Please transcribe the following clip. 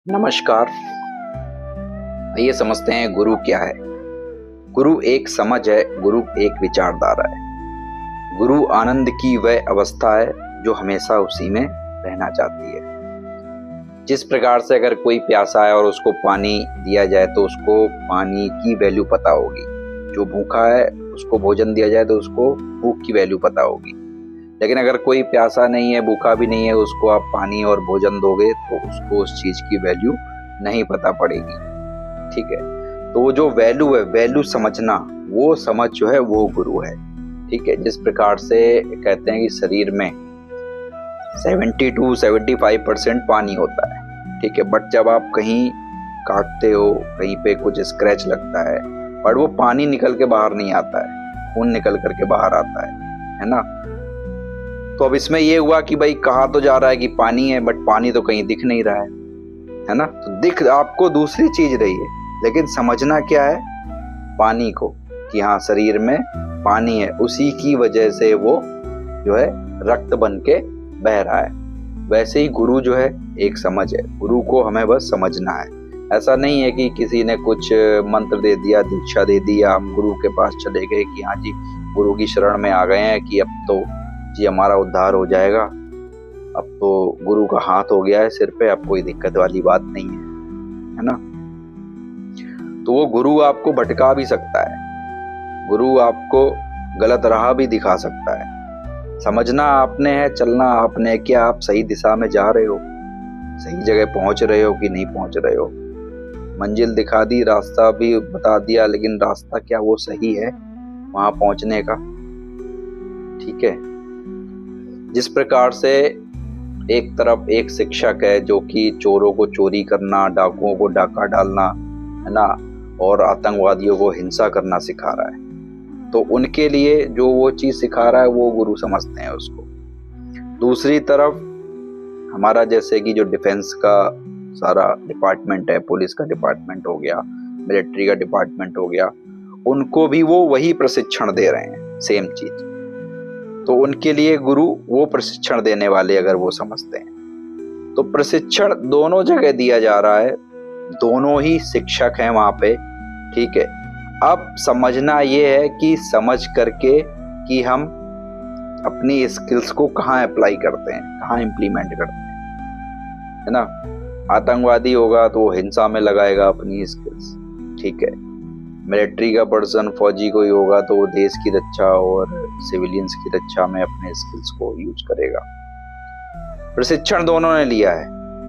नमस्कार। आइए समझते हैं गुरु क्या है। गुरु एक समझ है, गुरु एक विचारधारा है। गुरु आनंद की वह अवस्था है जो हमेशा उसी में रहना चाहती है। जिस प्रकार से अगर कोई प्यासा है और उसको पानी दिया जाए तो उसको पानी की वैल्यू पता होगी। जो भूखा है उसको भोजन दिया जाए तो उसको भूख की वैल्यू पता होगी। लेकिन अगर कोई प्यासा नहीं है, भूखा भी नहीं है, उसको आप पानी और भोजन दोगे तो उसको उस चीज की वैल्यू नहीं पता पड़ेगी। ठीक है, तो वो जो वैल्यू है, वैल्यू समझना, वो समझ जो है वो गुरु है। ठीक है, जिस प्रकार से कहते हैं कि शरीर में 70 to 75% पानी होता है। ठीक है, बट जब आप कहीं काटते हो, कहीं पे कुछ स्क्रैच लगता है, बट वो पानी निकल के बाहर नहीं आता है, खून निकल करके बाहर आता है ना। तो अब इसमें ये हुआ कि भाई कहा तो जा रहा है कि पानी है, बट पानी तो कहीं दिख नहीं रहा है ना। तो दिख आपको दूसरी चीज रही है, लेकिन समझना क्या है पानी को, कि हाँ शरीर में पानी है, उसी की वजह से वो जो है रक्त बन के बह रहा है। वैसे ही गुरु जो है एक समझ है, गुरु को हमें बस समझना है। ऐसा नहीं है कि किसी ने कुछ मंत्र दे दिया, दीक्षा दे दिया, हम गुरु के पास चले गए कि हाँ जी गुरु की शरण में आ गए हैं कि अब तो जी हमारा उद्धार हो जाएगा, अब तो गुरु का हाथ हो गया है सिर पे, अब कोई दिक्कत वाली बात नहीं है ना। तो वो गुरु आपको भटका भी सकता है, गुरु आपको गलत राह भी दिखा सकता है। समझना आपने है, चलना आपने, क्या आप सही दिशा में जा रहे हो, सही जगह पहुंच रहे हो कि नहीं पहुंच रहे हो। मंजिल दिखा दी, रास्ता भी बता दिया, लेकिन रास्ता क्या वो सही है वहां पहुंचने का। ठीक है, जिस प्रकार से एक तरफ एक शिक्षक है जो कि चोरों को चोरी करना, डाकुओं को डाका डालना, है ना, और आतंकवादियों को हिंसा करना सिखा रहा है, तो उनके लिए जो वो चीज सिखा रहा है वो गुरु समझते हैं उसको। दूसरी तरफ हमारा जैसे कि जो डिफेंस का सारा डिपार्टमेंट है, पुलिस का डिपार्टमेंट हो गया, मिलिट्री का डिपार्टमेंट हो गया, उनको भी वो वही प्रशिक्षण दे रहे हैं, सेम चीज। तो उनके लिए गुरु वो प्रशिक्षण देने वाले अगर वो समझते हैं, तो प्रशिक्षण दोनों जगह दिया जा रहा है, दोनों ही शिक्षक हैं वहां पे। ठीक है, अब समझना ये है कि समझ करके कि हम अपनी स्किल्स को कहाँ अप्लाई करते हैं, कहाँ इम्प्लीमेंट करते हैं, है ना। आतंकवादी होगा तो वो हिंसा में लगाएगा अपनी स्किल्स। ठीक है, मिलिट्री का पर्सन, फौजी कोई होगा तो वो देश की रक्षा और सिविलियंस की रक्षा में अपने स्किल्स को यूज करेगा। प्रशिक्षण दोनों ने लिया है,